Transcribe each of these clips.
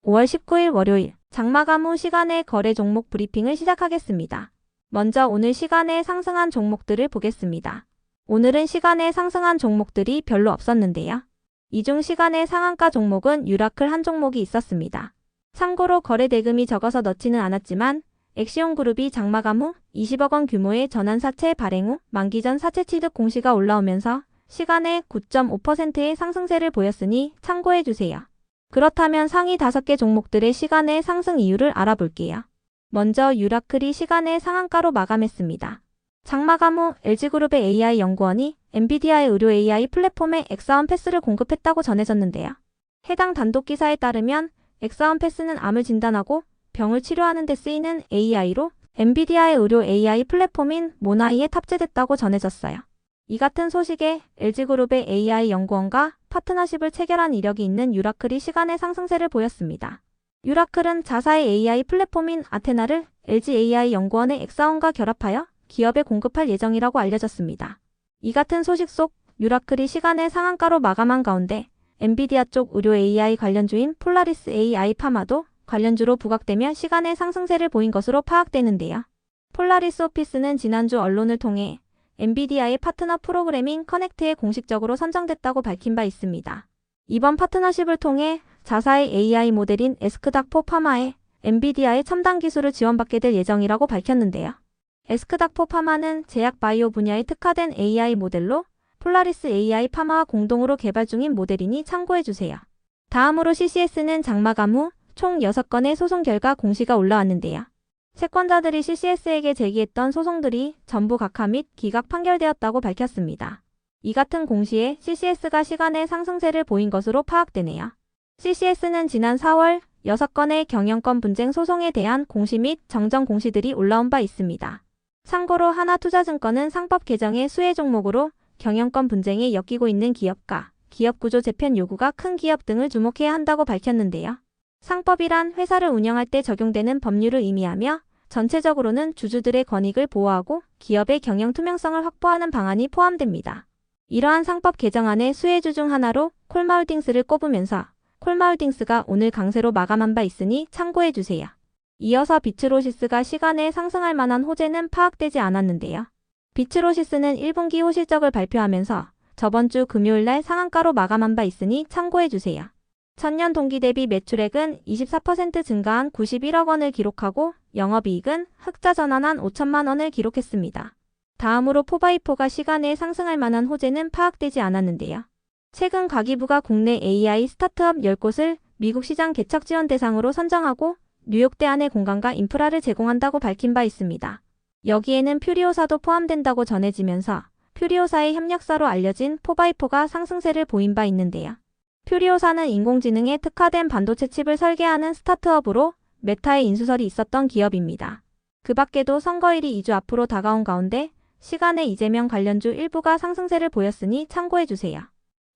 5월 19일 월요일 장마감 후 시간의 거래 종목 브리핑을 시작하겠습니다. 먼저 오늘 시간에 상승한 종목들을 보겠습니다. 오늘은 시간에 상승한 종목들이 별로 없었는데요. 이 중 시간의 상한가 종목은 유라클 한 종목이 있었습니다. 참고로 거래 대금이 적어서 넣지는 않았지만 엑시온그룹이 장마감 후 20억 원 규모의 전환사채 발행 후 만기 전 사채 취득 공시가 올라오면서 시간에 9.5%의 상승세를 보였으니 참고해주세요. 그렇다면 상위 5개 종목들의 시간의 상승 이유를 알아볼게요. 먼저 유라클이 시간의 상한가로 마감했습니다. 장마감 후 LG그룹의 AI연구원이 엔비디아의 의료 AI 플랫폼에 엑사원 패스를 공급했다고 전해졌는데요. 해당 단독 기사에 따르면 엑사원 패스는 암을 진단하고 병을 치료하는 데 쓰이는 AI로 엔비디아의 의료 AI 플랫폼인 모나이에 탑재됐다고 전해졌어요. 이 같은 소식에 LG그룹의 AI연구원과 파트너십을 체결한 이력이 있는 유라클이 시간의 상승세를 보였습니다. 유라클은 자사의 AI 플랫폼인 아테나를 LG AI연구원의 엑사원과 결합하여 기업에 공급할 예정이라고 알려졌습니다. 이 같은 소식 속 유라클이 시간의 상한가로 마감한 가운데 엔비디아 쪽 의료 AI 관련주인 폴라리스 AI 파마도 관련주로 부각되며 시간의 상승세를 보인 것으로 파악되는데요. 폴라리스 오피스는 지난주 언론을 통해 엔비디아의 파트너 프로그램인 커넥트에 공식적으로 선정됐다고 밝힌 바 있습니다. 이번 파트너십을 통해 자사의 AI 모델인 에스크닥포 파마에 엔비디아의 첨단 기술을 지원받게 될 예정이라고 밝혔는데요. 에스크닥포 파마는 제약 바이오 분야에 특화된 AI 모델로 폴라리스 AI 파마와 공동으로 개발 중인 모델이니 참고해주세요. 다음으로 CCS는 장마감 후 총 6건의 소송 결과 공시가 올라왔는데요. 채권자들이 CCS에게 제기했던 소송들이 전부 각하 및 기각 판결되었다고 밝혔습니다. 이 같은 공시에 CCS가 시간의 상승세를 보인 것으로 파악되네요. CCS는 지난 4월 6건의 경영권 분쟁 소송에 대한 공시 및 정정 공시들이 올라온 바 있습니다. 참고로 하나투자증권은 상법 개정의 수혜 종목으로 경영권 분쟁에 엮이고 있는 기업가, 기업구조 재편 요구가 큰 기업 등을 주목해야 한다고 밝혔는데요. 상법이란 회사를 운영할 때 적용되는 법률을 의미하며 전체적으로는 주주들의 권익을 보호하고 기업의 경영 투명성을 확보하는 방안이 포함됩니다. 이러한 상법 개정안의 수혜주 중 하나로 콜마홀딩스를 꼽으면서 콜마홀딩스가 오늘 강세로 마감한 바 있으니 참고해주세요. 이어서 비츠로시스가 시간에 상승할 만한 호재는 파악되지 않았는데요. 비츠로시스는 1분기 호실적을 발표하면서 저번 주 금요일 날 상한가로 마감한 바 있으니 참고해주세요. 전년 동기 대비 매출액은 24% 증가한 91억 원을 기록하고 영업이익은 흑자 전환한 5천만 원을 기록했습니다. 다음으로 포바이포가 시간에 상승할 만한 호재는 파악되지 않았는데요. 최근 과기부가 국내 AI 스타트업 10곳을 미국 시장 개척 지원 대상으로 선정하고 뉴욕대 안의 공간과 인프라를 제공한다고 밝힌 바 있습니다. 여기에는 퓨리오사도 포함된다고 전해지면서 퓨리오사의 협력사로 알려진 포바이포가 상승세를 보인 바 있는데요. 퓨리오사는 인공지능에 특화된 반도체 칩을 설계하는 스타트업으로 메타의 인수설이 있었던 기업입니다. 그 밖에도 선거일이 2주 앞으로 다가온 가운데 시간에 이재명 관련주 일부가 상승세를 보였으니 참고해주세요.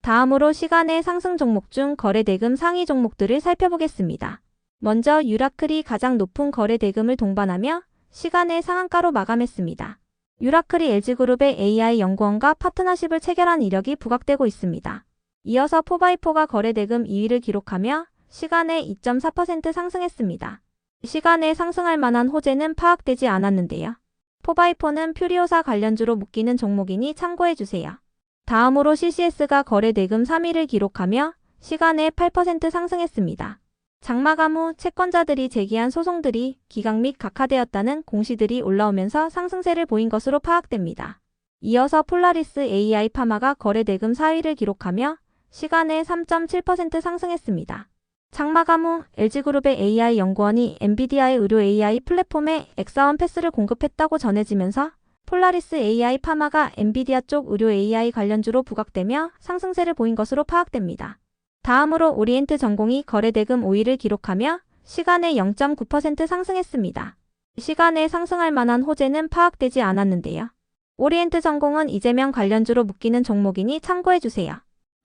다음으로 시간의 상승 종목 중 거래 대금 상위 종목들을 살펴보겠습니다. 먼저 유라클이 가장 높은 거래 대금을 동반하며 시간의 상한가로 마감했습니다. 유라클이 LG그룹의 AI연구원과 파트너십을 체결한 이력이 부각되고 있습니다. 이어서 포바이포가 거래 대금 2위를 기록하며 시간에 2.4% 상승했습니다. 시간에 상승할 만한 호재는 파악되지 않았는데요. 포바이포는 퓨리오사 관련주로 묶이는 종목이니 참고해주세요. 다음으로 CCS가 거래 대금 3위를 기록하며 시간에 8% 상승했습니다. 장마감 후 채권자들이 제기한 소송들이 기각 및 각하되었다는 공시들이 올라오면서 상승세를 보인 것으로 파악됩니다. 이어서 폴라리스 AI 파마가 거래 대금 4위를 기록하며 시간에 3.7% 상승했습니다. 장마감 후 LG그룹의 AI연구원이 엔비디아의 의료 AI 플랫폼에 엑사원 패스를 공급했다고 전해지면서 폴라리스 AI 파마가 엔비디아 쪽 의료 AI 관련주로 부각되며 상승세를 보인 것으로 파악됩니다. 다음으로 오리엔트 전공이 거래 대금 5위를 기록하며 시간에 0.9% 상승했습니다. 시간에 상승할 만한 호재는 파악되지 않았는데요. 오리엔트 전공은 이재명 관련주로 묶이는 종목이니 참고해주세요.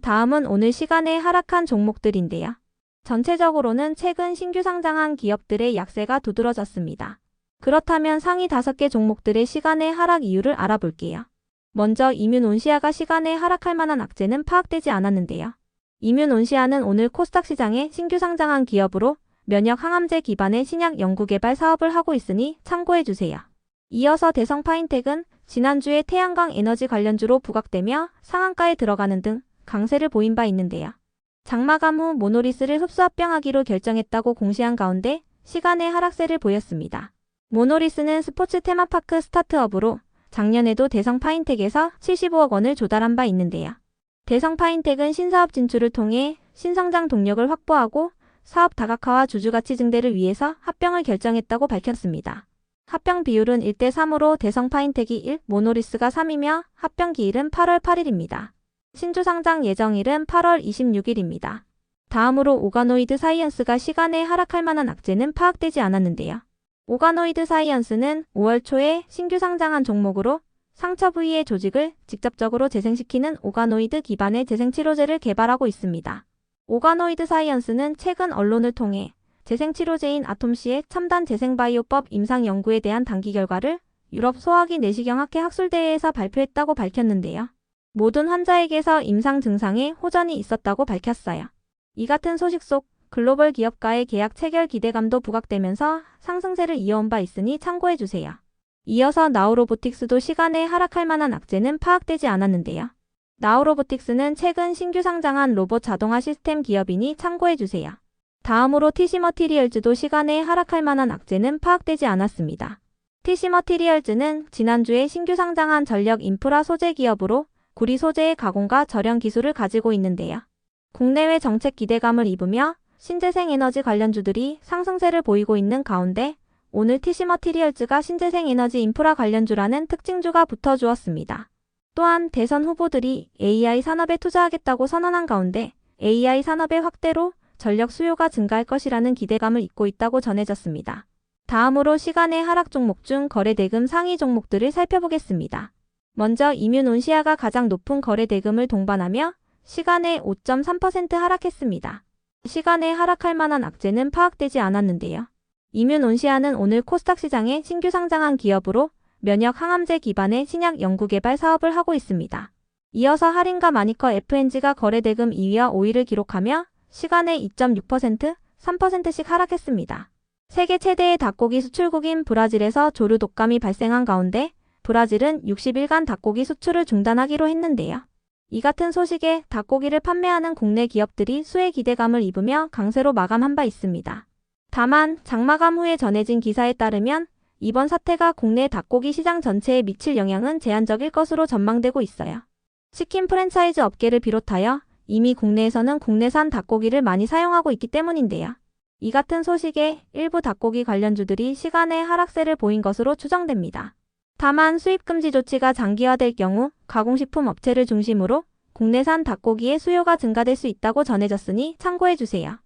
다음은 오늘 시간에 하락한 종목들인데요. 전체적으로는 최근 신규 상장한 기업들의 약세가 두드러졌습니다. 그렇다면 상위 5개 종목들의 시간의 하락 이유를 알아볼게요. 먼저 이뮨온시아가 시간에 하락할 만한 악재는 파악되지 않았는데요. 이뮨온시아는 오늘 코스닥 시장에 신규 상장한 기업으로 면역 항암제 기반의 신약 연구개발 사업을 하고 있으니 참고해주세요. 이어서 대성 파인텍은 지난주에 태양광 에너지 관련주로 부각되며 상한가에 들어가는 등 강세를 보인 바 있는데요. 장마감 후 모노리스를 흡수합병하기로 결정했다고 공시한 가운데 시간의 하락세를 보였습니다. 모노리스는 스포츠 테마파크 스타트업으로 작년에도 대성 파인텍에서 75억 원을 조달한 바 있는데요. 대성 파인텍은 신사업 진출을 통해 신성장 동력을 확보하고 사업 다각화와 주주가치 증대를 위해서 합병을 결정했다고 밝혔습니다. 합병 비율은 1대3으로 대성 파인텍이 1, 모노리스가 3이며 합병 기일은 8월 8일입니다. 신주 상장 예정일은 8월 26일입니다. 다음으로 오가노이드 사이언스가 시간에 하락할 만한 악재는 파악되지 않았는데요. 오가노이드 사이언스는 5월 초에 신규 상장한 종목으로 상처 부위의 조직을 직접적으로 재생시키는 오가노이드 기반의 재생치료제를 개발하고 있습니다. 오가노이드 사이언스는 최근 언론을 통해 재생치료제인 아톰시의 첨단 재생바이오법 임상 연구에 대한 단기 결과를 유럽 소화기 내시경학회 학술대회에서 발표했다고 밝혔는데요. 모든 환자에게서 임상 증상에 호전이 있었다고 밝혔어요. 이 같은 소식 속 글로벌 기업과의 계약 체결 기대감도 부각되면서 상승세를 이어온 바 있으니 참고해주세요. 이어서 나우로보틱스도 시간에 하락할 만한 악재는 파악되지 않았는데요. 나우로보틱스는 최근 신규 상장한 로봇 자동화 시스템 기업이니 참고해주세요. 다음으로 TC머티리얼즈도 시간에 하락할 만한 악재는 파악되지 않았습니다. TC머티리얼즈는 지난주에 신규 상장한 전력 인프라 소재 기업으로 구리 소재의 가공과 절연 기술을 가지고 있는데요. 국내외 정책 기대감을 입으며 신재생에너지 관련주들이 상승세를 보이고 있는 가운데 오늘 TC머티리얼즈가 신재생에너지 인프라 관련주라는 특징주가 붙어주었습니다. 또한 대선 후보들이 AI 산업에 투자하겠다고 선언한 가운데 AI 산업의 확대로 전력 수요가 증가할 것이라는 기대감을 잇고 있다고 전해졌습니다. 다음으로 시간의 하락 종목 중 거래대금 상위 종목들을 살펴보겠습니다. 먼저 이뮨온시아가 가장 높은 거래대금을 동반하며 시간에 5.3% 하락했습니다. 시간에 하락할 만한 악재는 파악되지 않았는데요. 이뮨온시아는 오늘 코스닥 시장에 신규 상장한 기업으로 면역 항암제 기반의 신약 연구개발 사업을 하고 있습니다. 이어서 할인과 마니커 FNG가 거래대금 2위와 5위를 기록하며 시간에 2.6%, 3%씩 하락했습니다. 세계 최대의 닭고기 수출국인 브라질에서 조류 독감이 발생한 가운데 브라질은 60일간 닭고기 수출을 중단하기로 했는데요. 이 같은 소식에 닭고기를 판매하는 국내 기업들이 수혜 기대감을 입으며 강세로 마감한 바 있습니다. 다만 장마감 후에 전해진 기사에 따르면 이번 사태가 국내 닭고기 시장 전체에 미칠 영향은 제한적일 것으로 전망되고 있어요. 치킨 프랜차이즈 업계를 비롯하여 이미 국내에서는 국내산 닭고기를 많이 사용하고 있기 때문인데요. 이 같은 소식에 일부 닭고기 관련주들이 시간의 하락세를 보인 것으로 추정됩니다. 다만 수입금지 조치가 장기화될 경우 가공식품 업체를 중심으로 국내산 닭고기의 수요가 증가될 수 있다고 전해졌으니 참고해주세요.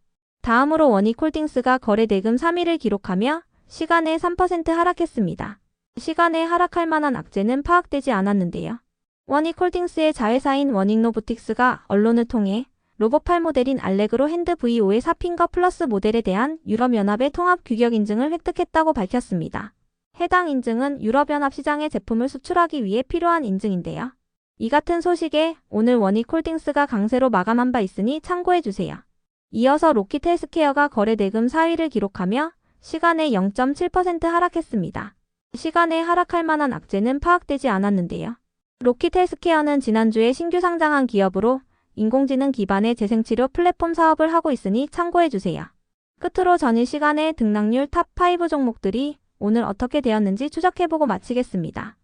다음으로 원익홀딩스가 거래대금 3위를 기록하며 시간에 3% 하락했습니다. 시간에 하락할 만한 악재는 파악되지 않았는데요. 원익홀딩스의 자회사인 원익로보틱스가 언론을 통해 로봇 8 모델인 알레그로 핸드 V5의 4핑거 플러스 모델에 대한 유럽연합의 통합 규격 인증을 획득했다고 밝혔습니다. 해당 인증은 유럽연합 시장에 제품을 수출하기 위해 필요한 인증인데요. 이 같은 소식에 오늘 원익홀딩스가 강세로 마감한 바 있으니 참고해주세요. 이어서 로킷 헬스케어가 거래대금 4위를 기록하며 시간에 0.7% 하락했습니다. 시간에 하락할 만한 악재는 파악되지 않았는데요. 로킷 헬스케어는 지난주에 신규 상장한 기업으로 인공지능 기반의 재생치료 플랫폼 사업을 하고 있으니 참고해주세요. 끝으로 전일 시간에 등락률 탑5 종목들이 오늘 어떻게 되었는지 추적해보고 마치겠습니다.